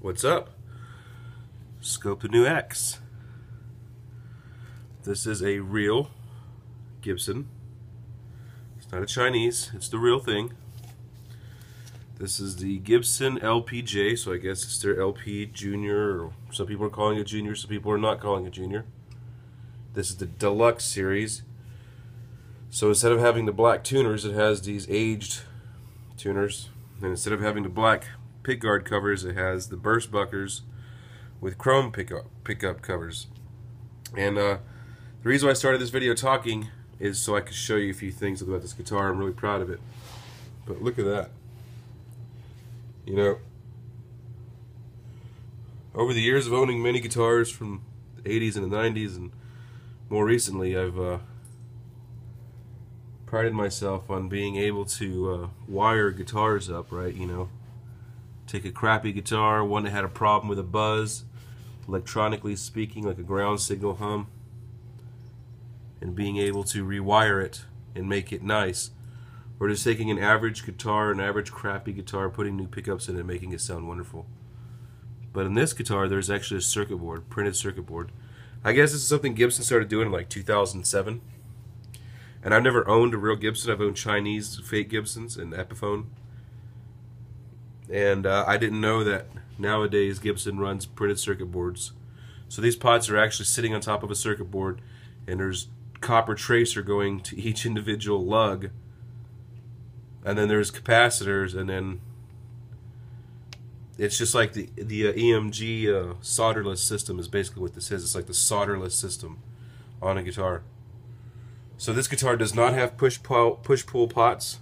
What's up? Scope the new X. This is a real Gibson. It's not a Chinese, it's the real thing. This is the Gibson LPJ, so I guess it's their LP Junior, or some people are calling it Junior, some people are not calling it Junior. This is the Deluxe series. So instead of having the black tuners, it has these aged tuners. And instead of having the black pickguard covers, it has the burst buckers with chrome pickup covers. And the reason why I started this video talking is so I could show you a few things about this guitar. I'm really proud of it. But look at that. You know, over the years of owning many guitars from the 80s and the 90s, and more recently, I've prided myself on being able to wire guitars up, right? You know, take a crappy guitar, one that had a problem with a buzz, electronically speaking, like a ground signal hum, and being able to rewire it and make it nice. Or just taking an average guitar, an average crappy guitar, putting new pickups in it and making it sound wonderful. But in this guitar, there's actually a circuit board, printed circuit board. I guess this is something Gibson started doing in like 2007. And I've never owned a real Gibson. I've owned Chinese fake Gibsons and Epiphone. And I didn't know that nowadays Gibson runs printed circuit boards. So these pots are actually sitting on top of a circuit board, and there's copper tracer going to each individual lug. And then there's capacitors, and then it's just like the EMG solderless system is basically what this is. It's like the solderless system on a guitar. So this guitar does not have push-pull pots,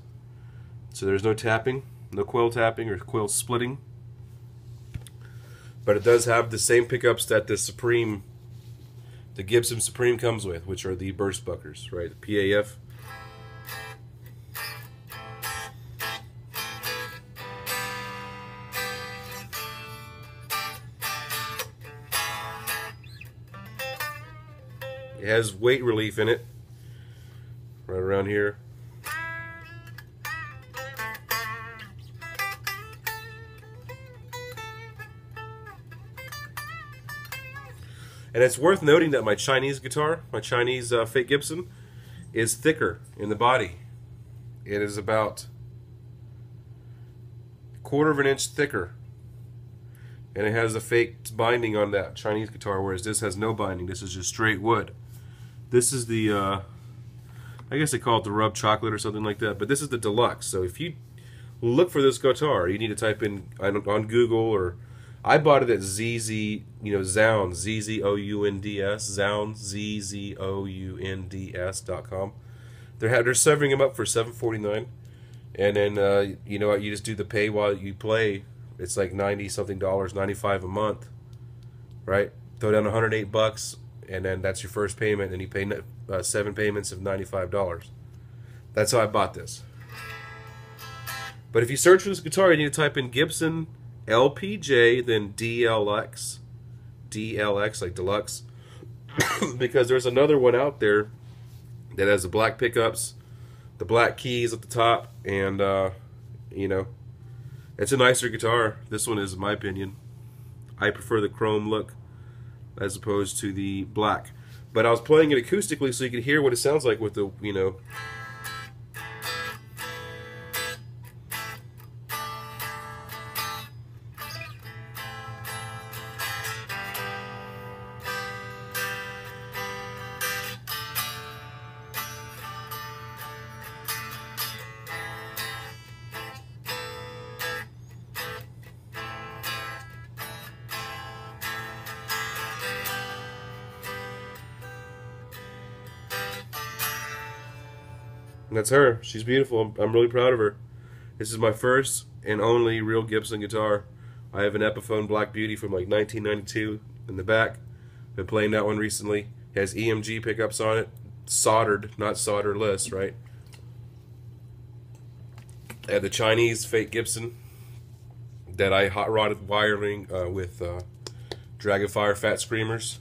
so there's no tapping, no quill tapping or quill splitting. But it does have the same pickups that the Gibson Supreme comes with, which are the burst buckers, right? The PAF. It has weight relief in it, right around here. And it's worth noting that my Chinese guitar, my Chinese fake Gibson, is thicker in the body. It is about a 1/4 of an inch thicker. And it has a fake binding on that Chinese guitar, whereas this has no binding. This is just straight wood. This is the, I guess they call it the rub chocolate or something like that, but this is the Deluxe. So if you look for this guitar, you need to type in on Google, or I bought it at ZZ, you know, Zounds, Z-Z-O-U-N-D-S, Zounds, Z-Z-O-U-N-D-S.com. They're serving them up for $7.49, and then you know what, you just do the pay while you play. It's like $90-something, $95 a month, right? Throw down $108, and then that's your first payment, and you pay 7 payments of $95. That's how I bought this. But if you search for this guitar, you need to type in Gibson LPJ, then DLX, like Deluxe, because there's another one out there that has the black pickups, the black keys at the top, and you know, it's a nicer guitar. This one is, in my opinion. I prefer the chrome look as opposed to the black. But I was playing it acoustically so you could hear what it sounds like with the, you know. And that's her. She's beautiful. I'm really proud of her. This is my first and only real Gibson guitar. I have an Epiphone Black Beauty from like 1992 in the back. Been playing that one recently. It has EMG pickups on it. Soldered, not solderless, right? I had the Chinese fake Gibson that I hot rodded wiring with Dragonfire Fat Screamers,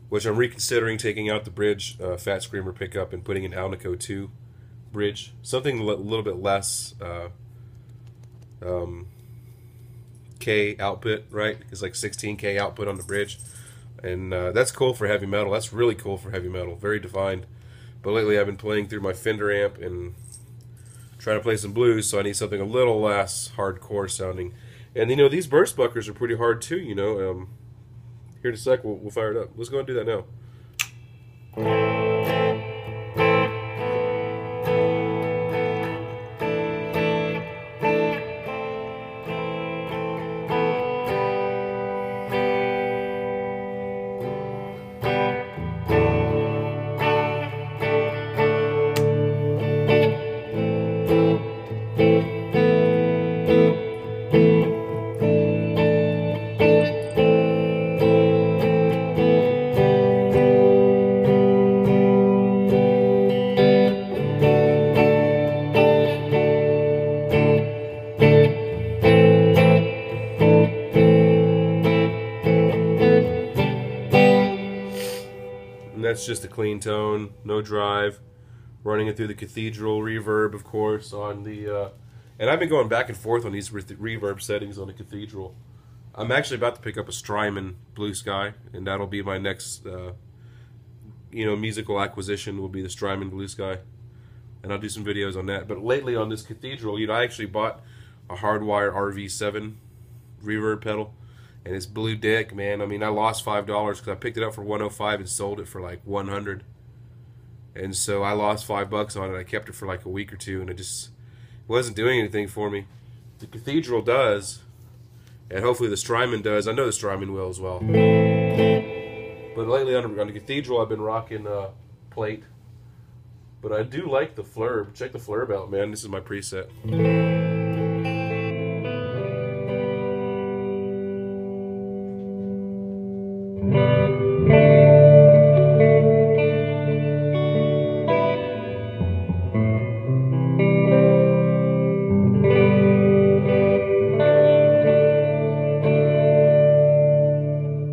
which I'm reconsidering taking out the bridge Fat Screamer pickup and putting an Alnico 2 bridge, something a little bit less K output, right? It's like 16K output on the bridge, and that's cool for heavy metal. That's really cool for heavy metal, very defined. But lately I've been playing through my Fender amp and trying to play some blues, so I need something a little less hardcore sounding. And you know, these burst buckers are pretty hard too, you know. Here in a sec, we'll fire it up. Let's go and do that now. And that's just a clean tone, no drive, running it through the Cathedral reverb, of course, on the and I've been going back and forth on these reverb settings on the Cathedral. I'm actually about to pick up a Strymon Blue Sky, and that'll be my next you know, musical acquisition, will be the Strymon Blue Sky, and I'll do some videos on that. But lately on this Cathedral, you know, I actually bought a Hardwire RV7 reverb pedal. And it's blue dick, man. I mean, I lost $5 because I picked it up for $105 and sold it for like $100. And so I lost $5 on it. I kept it for like a week or two, and it just wasn't doing anything for me. The Cathedral does, and hopefully the Strymon does. I know the Strymon will as well. But lately on the Cathedral, I've been rocking plate. But I do like the flurb. Check the flurb out, man. This is my preset.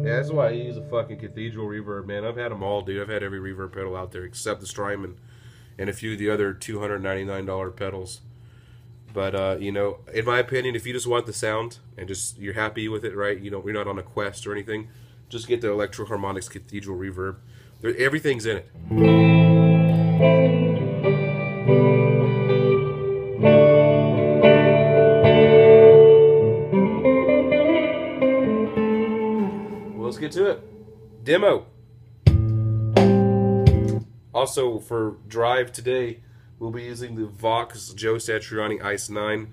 That's why I use a fucking Cathedral reverb, man. I've had them all, dude. I've had every reverb pedal out there except the Strymon and a few of the other $299 pedals. But you know, in my opinion, if you just want the sound and just you're happy with it, right? You know, you're not on a quest or anything. Just get the Electro Harmonics Cathedral reverb. Everything's in it. Let's get to it. Demo. Also, for drive today, we'll be using the Vox Joe Satriani Ice 9.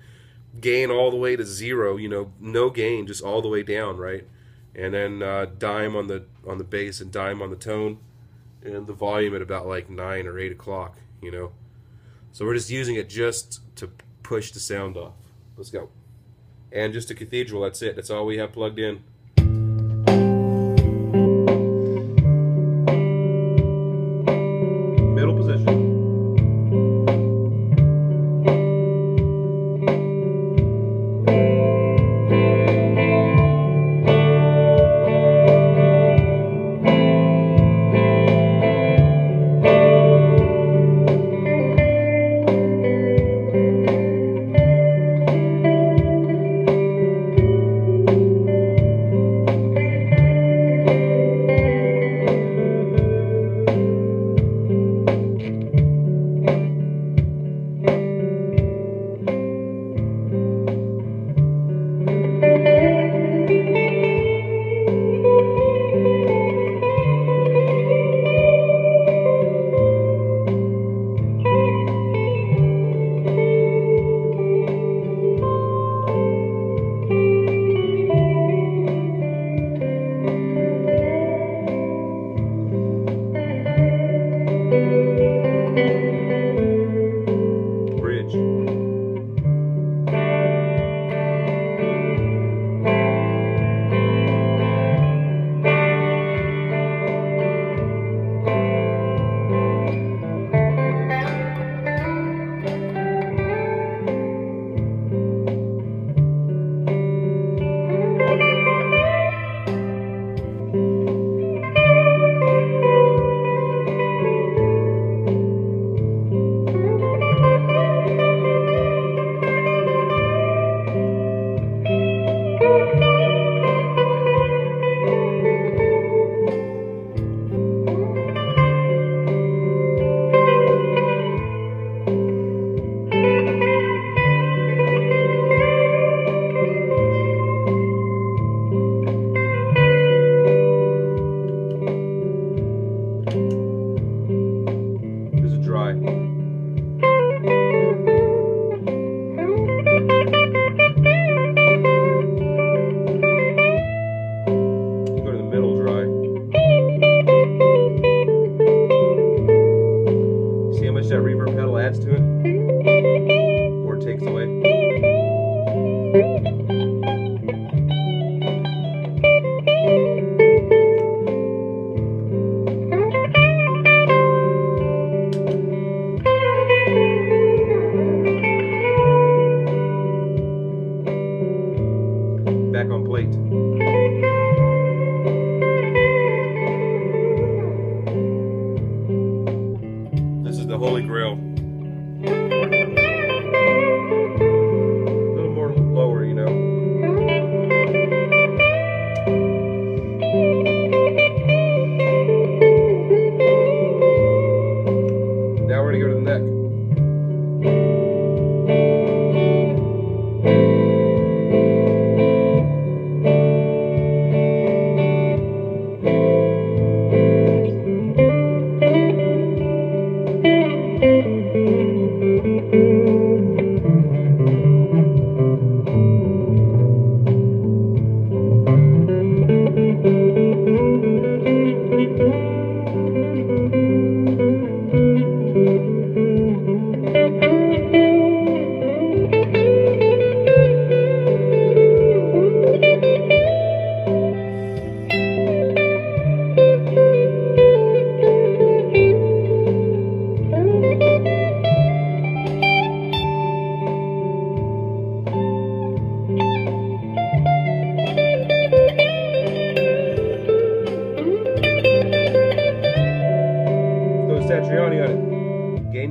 Gain all the way to 0, you know, no gain, just all the way down, right? And then dime on the bass and dime on the tone, and the volume at about like 9 or 8 o'clock, you know. So we're just using it just to push the sound off. Let's go. And just a Cathedral, that's it. That's all we have plugged in. Middle position.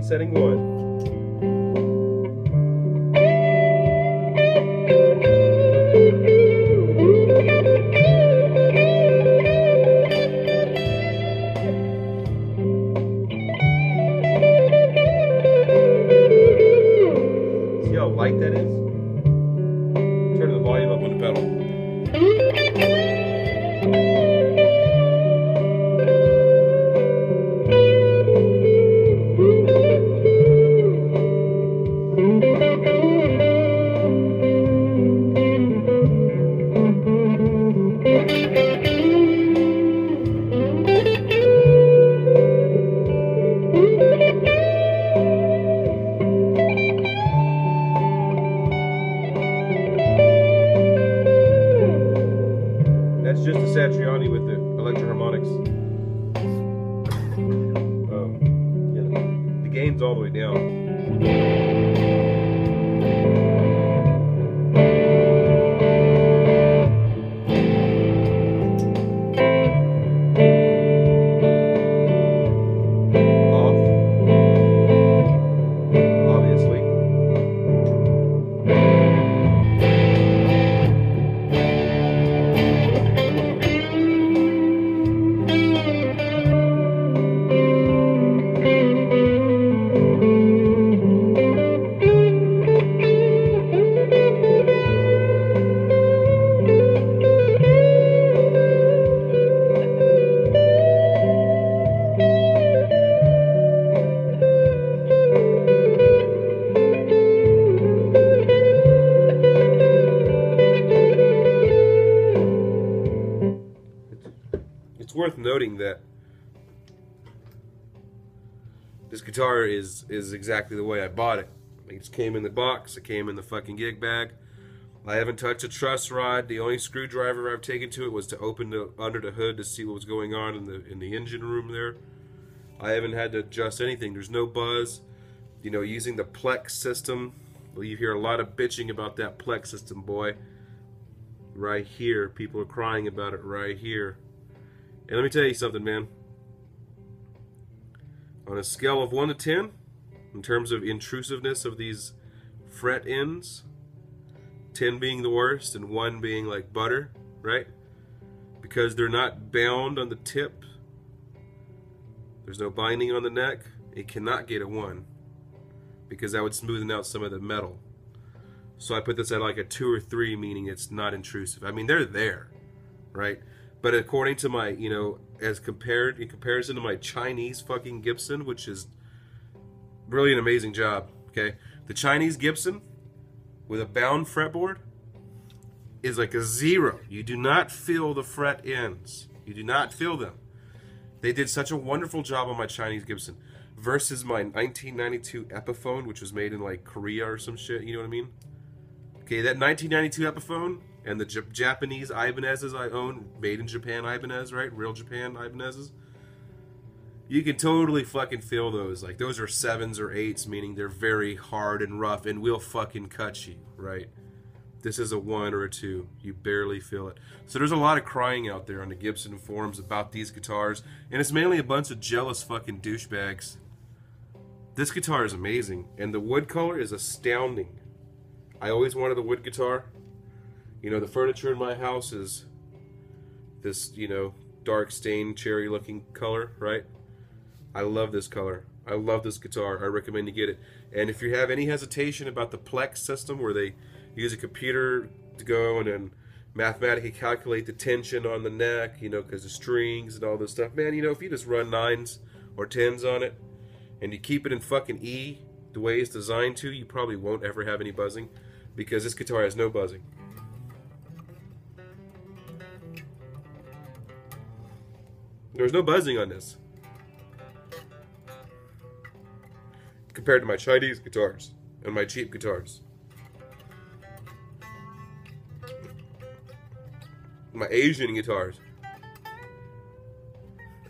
setting 1. See how light that is? Turn the volume up on the pedal. That's just the Satriani with the electro harmonics. Yeah, the gain's all the way down. It's worth noting that this guitar is exactly the way I bought it. It just came in the box, it came in the fucking gig bag. I haven't touched a truss rod. The only screwdriver I've taken to it was to open the under the hood to see what was going on in the engine room there. I haven't had to adjust anything. There's no buzz. You know, using the Plex system. Well, you hear a lot of bitching about that Plex system, boy. Right here. People are crying about it right here. And let me tell you something, man. On a scale of 1 to 10, in terms of intrusiveness of these fret ends, 10 being the worst and 1 being like butter, right? Because they're not bound on the tip. There's no binding on the neck. It cannot get a 1 because that would smoothen out some of the metal. So I put this at like a 2 or 3, meaning it's not intrusive. I mean, they're there, right? But according to my, you know, in comparison to my Chinese fucking Gibson, which is really an amazing job, okay? The Chinese Gibson with a bound fretboard is like a 0. You do not feel the fret ends. You do not feel them. They did such a wonderful job on my Chinese Gibson versus my 1992 Epiphone, which was made in like Korea or some shit, you know what I mean? Okay, that 1992 Epiphone and the Japanese Ibanez's I own, made in Japan Ibanez, right? Real Japan Ibanez's. You can totally fucking feel those. Like, those are 7s or 8s, meaning they're very hard and rough and will fucking cut you, right? This is a 1 or a 2. You barely feel it. So there's a lot of crying out there on the Gibson forums about these guitars, and it's mainly a bunch of jealous fucking douchebags. This guitar is amazing, and the wood color is astounding. I always wanted a wood guitar. You know, the furniture in my house is this, you know, dark stained cherry looking color, right? I love this color. I love this guitar. I recommend you get it. And if you have any hesitation about the Plex system where they use a computer to go and then mathematically calculate the tension on the neck, you know, because of strings and all this stuff, man, you know, if you just run 9s or 10s on it and you keep it in fucking E the way it's designed to, you probably won't ever have any buzzing, because this guitar has no buzzing. There's no buzzing on this compared to my Chinese guitars and my cheap guitars. My Asian guitars.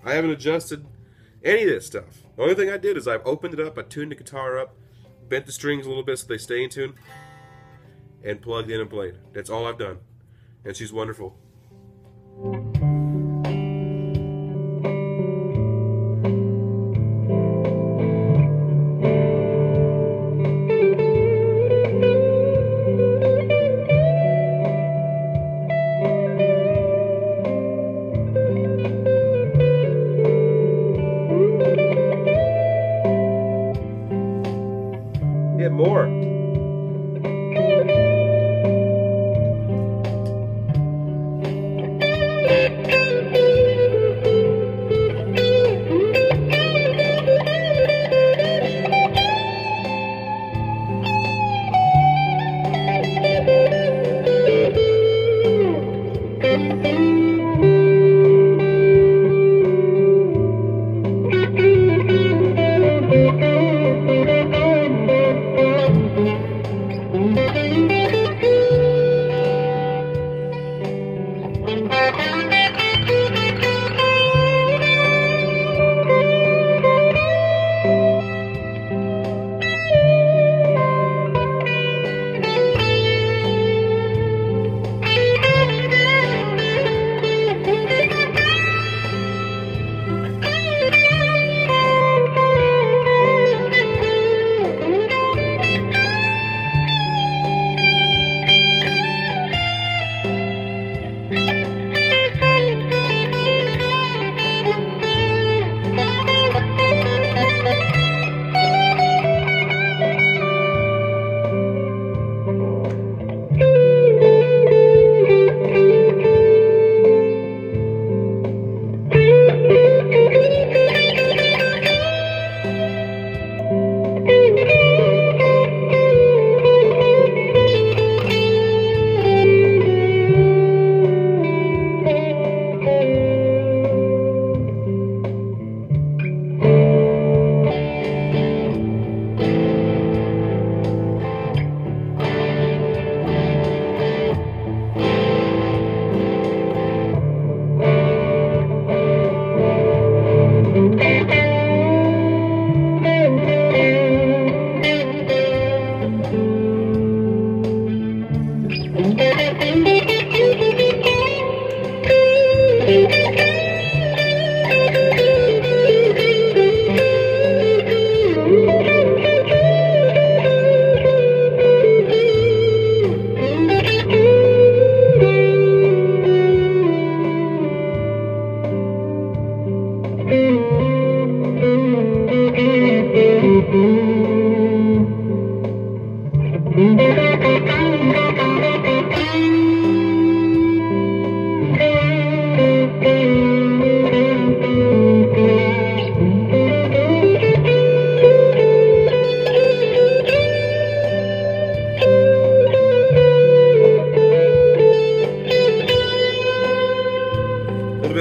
I haven't adjusted any of this stuff. The only thing I did is I've opened it up, I tuned the guitar up, bent the strings a little bit so they stay in tune, and plugged in and played. That's all I've done. And she's wonderful.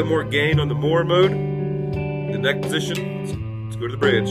More gain on the more mode, the neck position. Let's go to the bridge.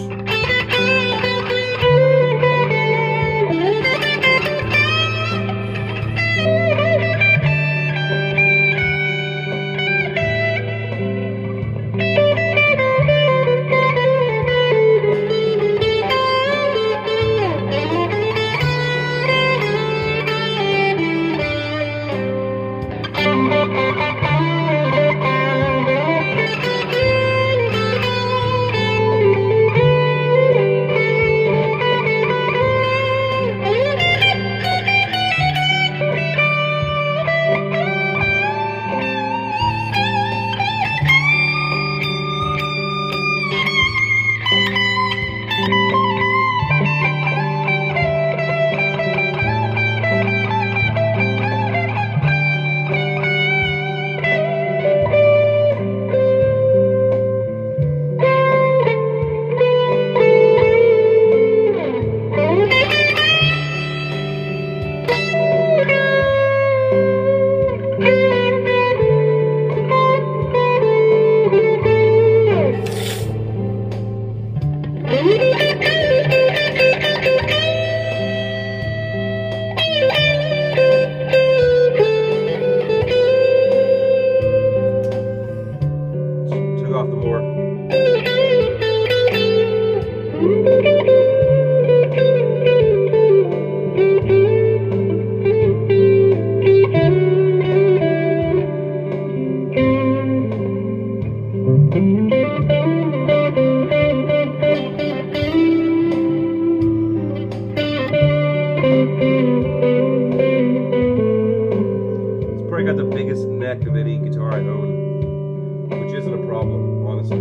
Got the biggest neck of any guitar I own, which isn't a problem, honestly.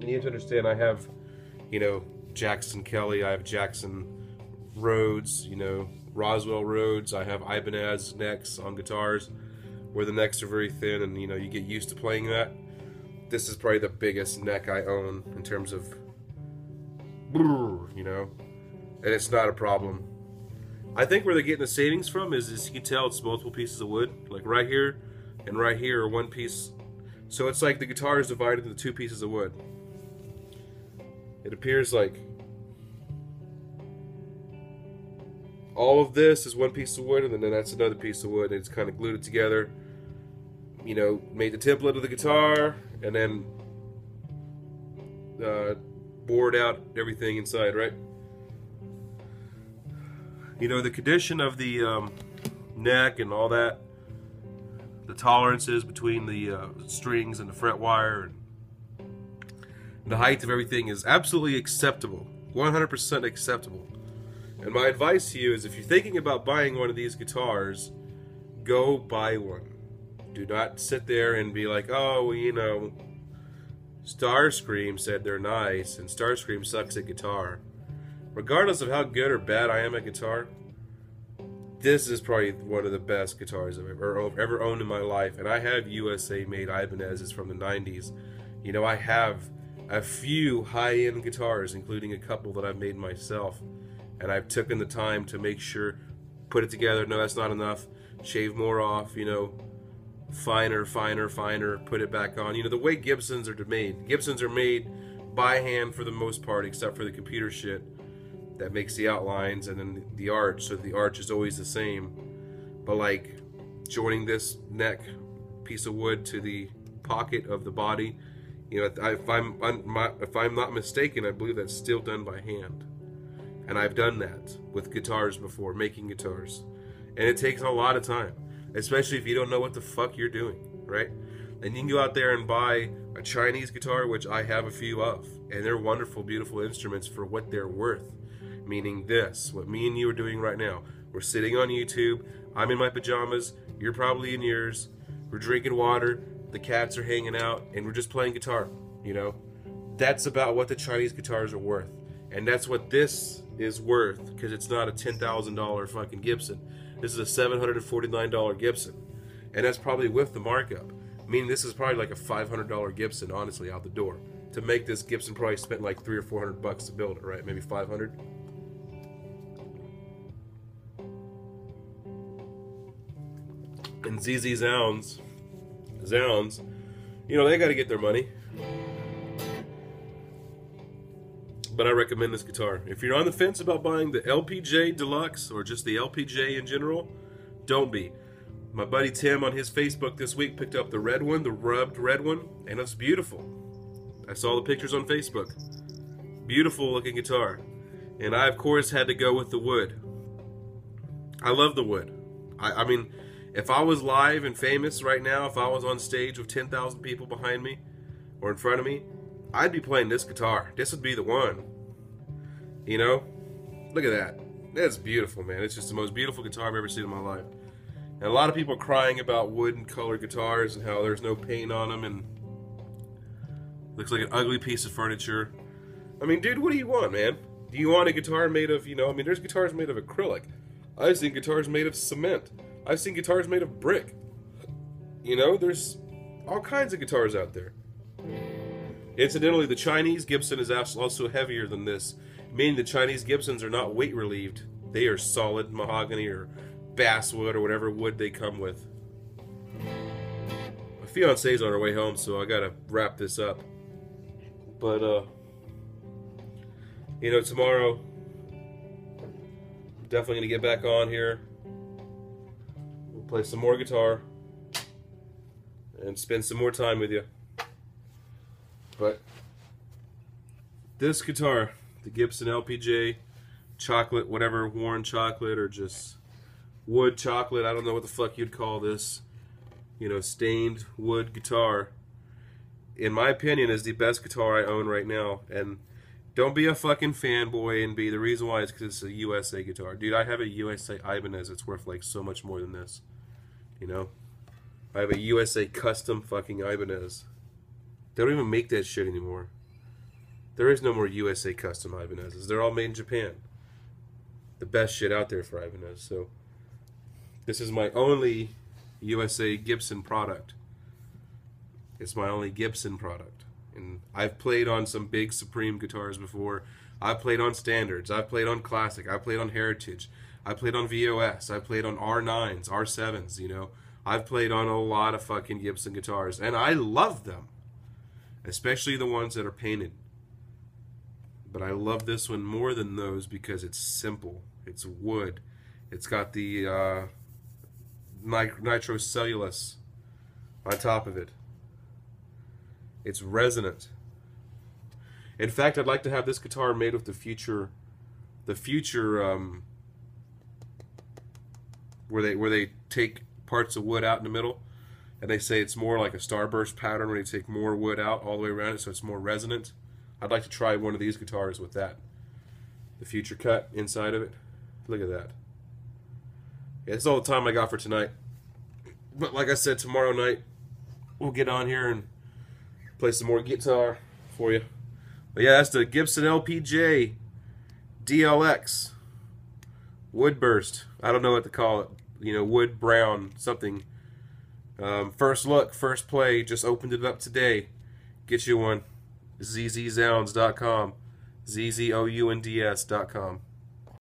And you have to understand, I have, you know, Jackson Kelly, I have Jackson Rhodes, you know, Roswell Rhodes, I have Ibanez necks on guitars, where the necks are very thin and, you know, you get used to playing that. This is probably the biggest neck I own in terms of, you know, and it's not a problem. I think where they're getting the savings from is you can tell it's multiple pieces of wood. Like right here and right here are one piece. So it's like the guitar is divided into two pieces of wood. It appears like all of this is one piece of wood, and then that's another piece of wood, and it's kind of glued it together. You know, made the template of the guitar, and then bored out everything inside, right? You know, the condition of the neck and all that, the tolerances between the strings and the fret wire, and the height of everything is absolutely acceptable, 100% acceptable. And my advice to you is, if you're thinking about buying one of these guitars, go buy one. Do not sit there and be like, oh, well, you know, Starscream said they're nice, and Starscream sucks at guitar. Regardless of how good or bad I am at guitar, this is probably one of the best guitars I've ever owned in my life. And I have USA-made Ibanez's from the 90s. You know, I have a few high-end guitars, including a couple that I've made myself. And I've taken the time to make sure, put it together, no, that's not enough, shave more off, you know, finer, put it back on. You know, the way Gibsons are made. Gibsons are made by hand for the most part, except for the computer shit that makes the outlines and then the arch, so the arch is always the same. But like joining this neck piece of wood to the pocket of the body, you know, if I'm not mistaken, I believe that's still done by hand. And I've done that with guitars before, making guitars. And it takes a lot of time, especially if you don't know what the fuck you're doing, right? And you can go out there and buy a Chinese guitar, which I have a few of, and they're wonderful, beautiful instruments for what they're worth. Meaning this, what me and you are doing right now. We're sitting on YouTube, I'm in my pajamas, you're probably in yours, we're drinking water, the cats are hanging out, and we're just playing guitar, you know? That's about what the Chinese guitars are worth. And that's what this is worth, because it's not a $10,000 fucking Gibson. This is a $749 Gibson. And that's probably with the markup. Meaning this is probably like a $500 Gibson, honestly, out the door. To make this Gibson, probably spent like $300 or $400 to build it, right? Maybe 500. And ZZ Zounds, you know, they got to get their money. But I recommend this guitar. If you're on the fence about buying the LPJ Deluxe or just the LPJ in general, don't be. My buddy Tim on his Facebook this week picked up the red one, the rubbed red one, and it's beautiful. I saw the pictures on Facebook. Beautiful looking guitar. And I, of course, had to go with the wood. I love the wood. I mean, if I was live and famous right now, if I was on stage with 10,000 people behind me or in front of me, I'd be playing this guitar. This would be the one. You know? Look at that. That's beautiful, man. It's just the most beautiful guitar I've ever seen in my life. And a lot of people are crying about wooden colored guitars and how there's no paint on them and looks like an ugly piece of furniture. I mean, dude, what do you want, man? Do you want a guitar made of, you know, I mean, there's guitars made of acrylic. I've seen guitars made of cement. I've seen guitars made of brick. You know, there's all kinds of guitars out there. Incidentally, the Chinese Gibson is also heavier than this, meaning the Chinese Gibsons are not weight relieved. They are solid mahogany or basswood or whatever wood they come with. My fiance's on her way home, so I gotta wrap this up. But, you know, tomorrow, I'm definitely gonna get back on here. We'll play some more guitar and spend some more time with you. But this guitar, the Gibson LPJ chocolate, whatever, worn chocolate or just wood chocolate, I don't know what the fuck you'd call this, you know, stained wood guitar, in my opinion, is the best guitar I own right now. And don't be a fucking fanboy and be the reason why is because it's a USA guitar. Dude, I have a USA Ibanez. It's worth like so much more than this. You know? I have a USA custom fucking Ibanez. They don't even make that shit anymore. There is no more USA custom Ibanez's. They're all made in Japan. The best shit out there for Ibanez. So this is my only USA Gibson product. It's my only Gibson product. And I've played on some big Supreme guitars before. I've played on Standards. I've played on Classic. I've played on Heritage. I played on VOS. I played on R9s, R7s, you know. I've played on a lot of fucking Gibson guitars. And I love them. Especially the ones that are painted. But I love this one more than those because it's simple. It's wood. It's got the nitrocellulose on top of it. It's resonant. In fact, I'd like to have this guitar made with the future where they take parts of wood out in the middle, and they say it's more like a starburst pattern where they take more wood out all the way around it, so it's more resonant. I'd like to try one of these guitars with that. The future cut inside of it. Look at that. Yeah, that's all the time I got for tonight. But like I said, tomorrow night we'll get on here and play some more guitar for you. But yeah, that's the Gibson LPJ Deluxe Woodburst. I don't know what to call it. You know, wood brown something. First look, first play. Just opened it up today. Get you one. zzzounds.com. zzzounds.com.